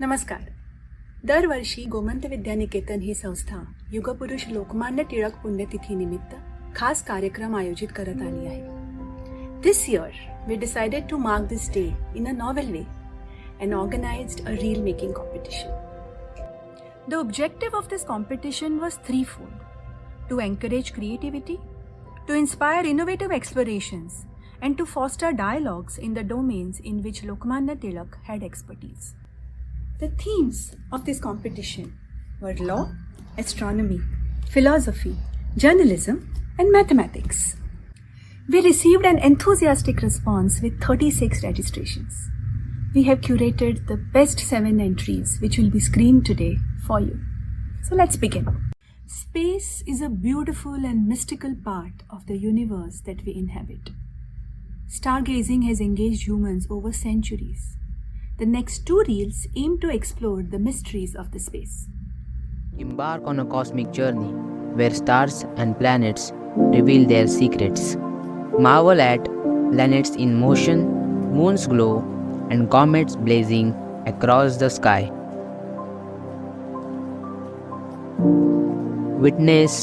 नमस्कार. दरवर्षी गोमंत विद्यानिकेतन ही संस्था युगपुरुष लोकमान्य टिळक पुण्यतिथी निमित्त खास कार्यक्रम आयोजित करत आली आहे. This year, we decided to mark this day in a novel way and organized a reel making competition. The objective of this competition was threefold: to encourage creativity, to inspire innovative explorations, and to foster dialogues in the domains in which Lokmanya Tilak had expertise. The themes of this competition were law, astronomy, philosophy, journalism, and mathematics. We received an enthusiastic response with 36 registrations. We have curated the best 7 entries which will be screened today for you. So let's begin. Space is a beautiful and mystical part of the universe that we inhabit. Stargazing has engaged humans over centuries. The next 2 reels aim to explore the mysteries of the space. Embark on a cosmic journey where stars and planets reveal their secrets. Marvel at planets in motion, moons glow, and comets blazing across the sky. Witness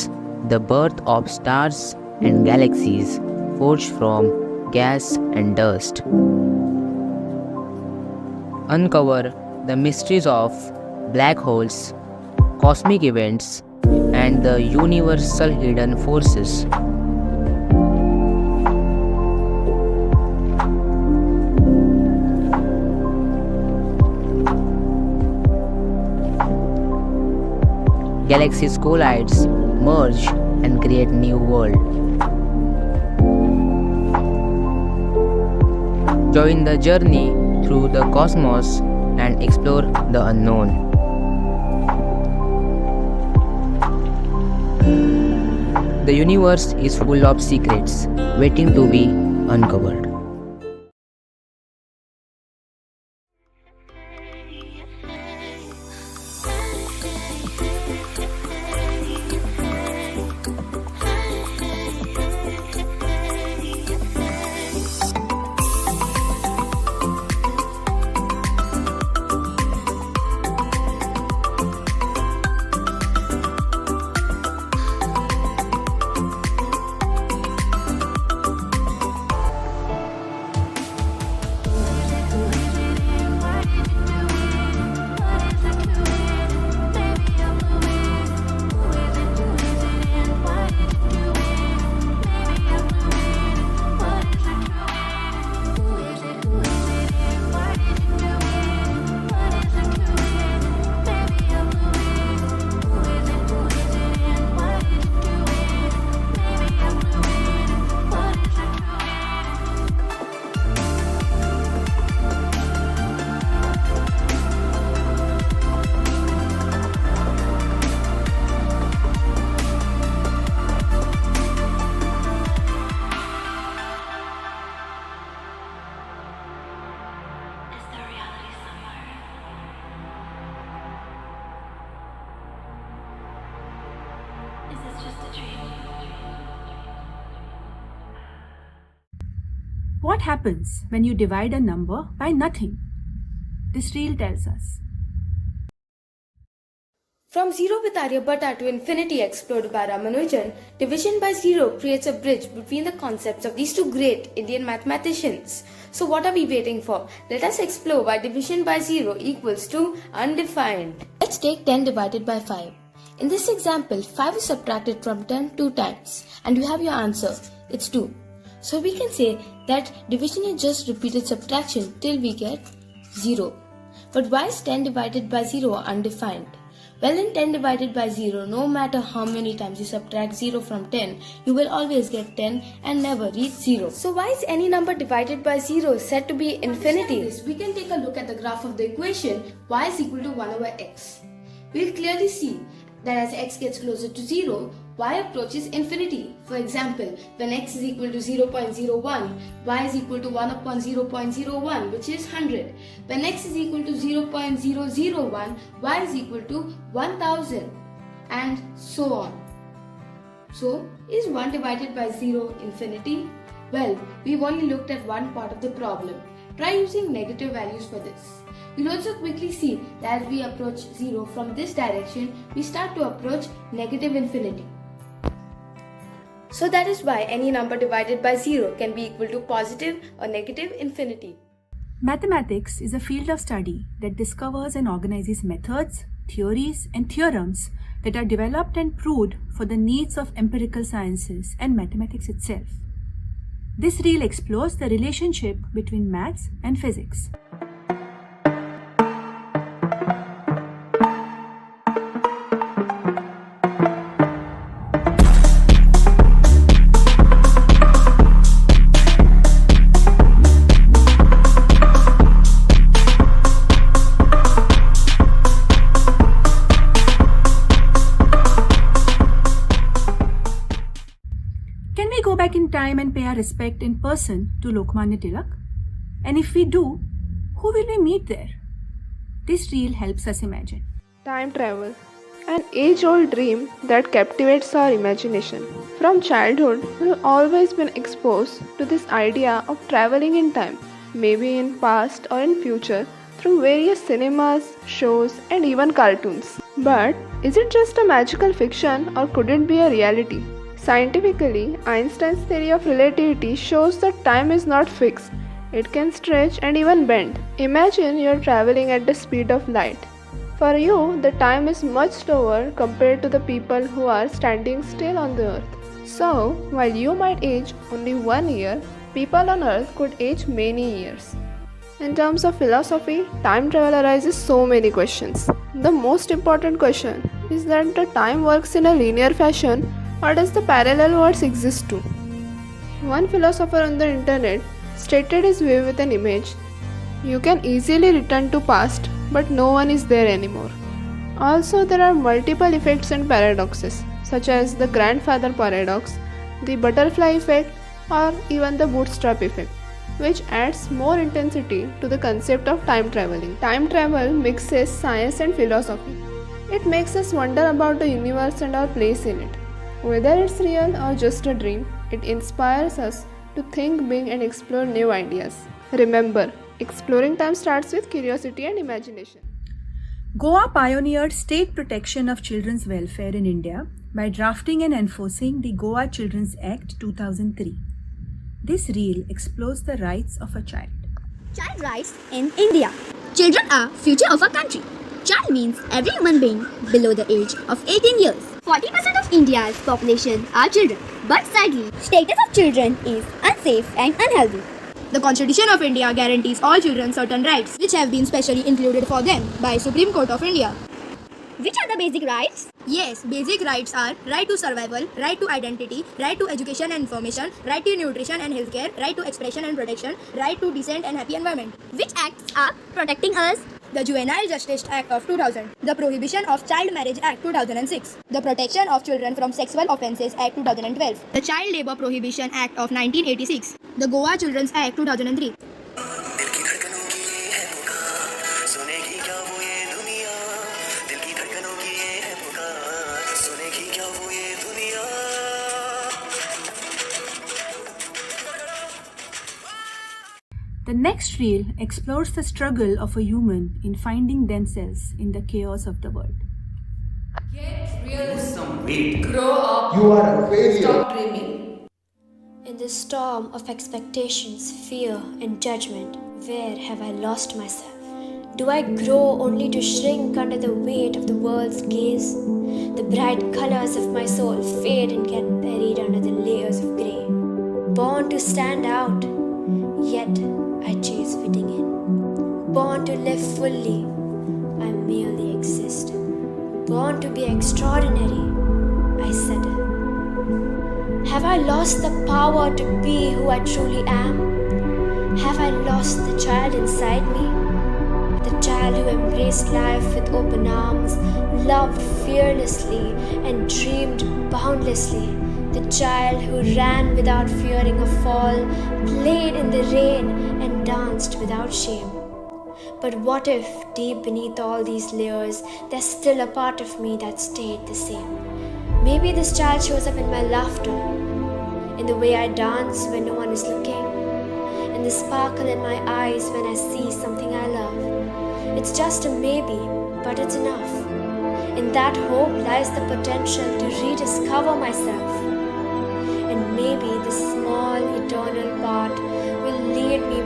the birth of stars and galaxies forged from gas and dust. Uncover the mysteries of black holes, cosmic events, and the universal hidden forces. Galaxies collide, merge, and create new world. Join the journey through the cosmos and explore the unknown. The universe is full of secrets waiting to be uncovered. What happens when you divide a number by nothing? This reel tells us. From zero with Aryabhatta to infinity explored by Ramanujan, division by zero creates a bridge between the concepts of these two great Indian mathematicians. So what are we waiting for? Let us explore why division by zero equals to undefined. Let's take 10 divided by 5. In this example, 5 is subtracted from 10 2 times and you have your answer. It's 2. So we can say that division is just repeated subtraction till we get 0. But why is 10 divided by 0 undefined? Well, in 10 divided by 0, no matter how many times you subtract 0 from 10, you will always get 10 and never reach 0. So why is any number divided by 0 said to be infinity? We can take a look at the graph of the equation y is equal to 1 over x. We'll clearly see that as x gets closer to 0, y approaches infinity. For example, when x is equal to 0.01, y is equal to 1 upon 0.01, which is 100. When x is equal to 0.001, y is equal to 1000, and so on. So, is 1 divided by 0 infinity? Well, we've only looked at one part of the problem. Try using negative values for this. You'll also quickly see that as we approach zero from this direction, we start to approach negative infinity. So that is why any number divided by zero can be equal to positive or negative infinity. Mathematics is a field of study that discovers and organizes methods, theories, and theorems that are developed and proved for the needs of empirical sciences and mathematics itself. This reel explores the relationship between maths and physics. Can we go back in time and pay our respect in person to Lokmanya Tilak? And if we do, who will we meet there? This reel helps us imagine. Time travel, an age-old dream that captivates our imagination. From childhood, we've always been exposed to this idea of traveling in time, maybe in past or in future, through various cinemas, shows, and even cartoons. But is it just a magical fiction or could it be a reality? Scientifically, Einstein's theory of relativity shows that time is not fixed. It can stretch and even bend. Imagine you're traveling at the speed of light. For you, the time is much slower compared to the people who are standing still on the earth. So, while you might age only 1 year, people on earth could age many years. In terms of philosophy, time travel arises so many questions. The most important question is that the time works in a linear fashion, or does the parallel worlds exist too? One philosopher on the internet stated his view with an image. You can easily return to past, but no one is there anymore. Also, there are multiple effects and paradoxes, such as the grandfather paradox, the butterfly effect, or even the bootstrap effect, which adds more intensity to the concept of time traveling. Time travel mixes science and philosophy. It makes us wonder about the universe and our place in it. Whether it's real or just a dream, it inspires us to think big and explore new ideas. Remember, exploring time starts with curiosity and imagination. Goa pioneered state protection of children's welfare in India by drafting and enforcing the Goa Children's Act 2003. This reel explores the rights of a child. Child rights in India. Children are future of our country. Child means every human being below the age of 18 years. 40% of India's population are children, but sadly, status of children is unsafe and unhealthy. The Constitution of India guarantees all children certain rights, which have been specially included for them by Supreme Court of India. Which are the basic rights? Yes, basic rights are right to survival, right to identity, right to education and information, right to nutrition and healthcare, right to expression and protection, right to decent and happy environment. Which acts are protecting us? The Juvenile Justice Act of 2000, the Prohibition of Child Marriage Act 2006, the Protection of Children from Sexual Offences Act 2012, the Child Labour Prohibition Act of 1986, the Goa Children's Act 2003. The next reel explores the struggle of a human in finding themselves in the chaos of the world. Get real. Grow up. You are a failure. Stop dreaming. In this storm of expectations, fear, and judgment, where have I lost myself? Do I grow only to shrink under the weight of the world's gaze? The bright colors of my soul fade and get buried under the layers of grey. Born to stand out, yet I chase fitting in. Born to live fully, I merely exist. Born to be extraordinary, I settle. Have I lost the power to be who I truly am? Have I lost the child inside me? The child who embraced life with open arms, loved fearlessly, and dreamed boundlessly. The child who ran without fearing a fall, played in the rain, and danced without shame. But what if, deep beneath all these layers, there's still a part of me that stayed the same? Maybe this child shows up in my laughter, in the way I dance when no one is looking, in the sparkle in my eyes when I see something I love, It's just a maybe, but it's enough. In that hope lies the potential to rediscover myself. And maybe this small eternal part will lead me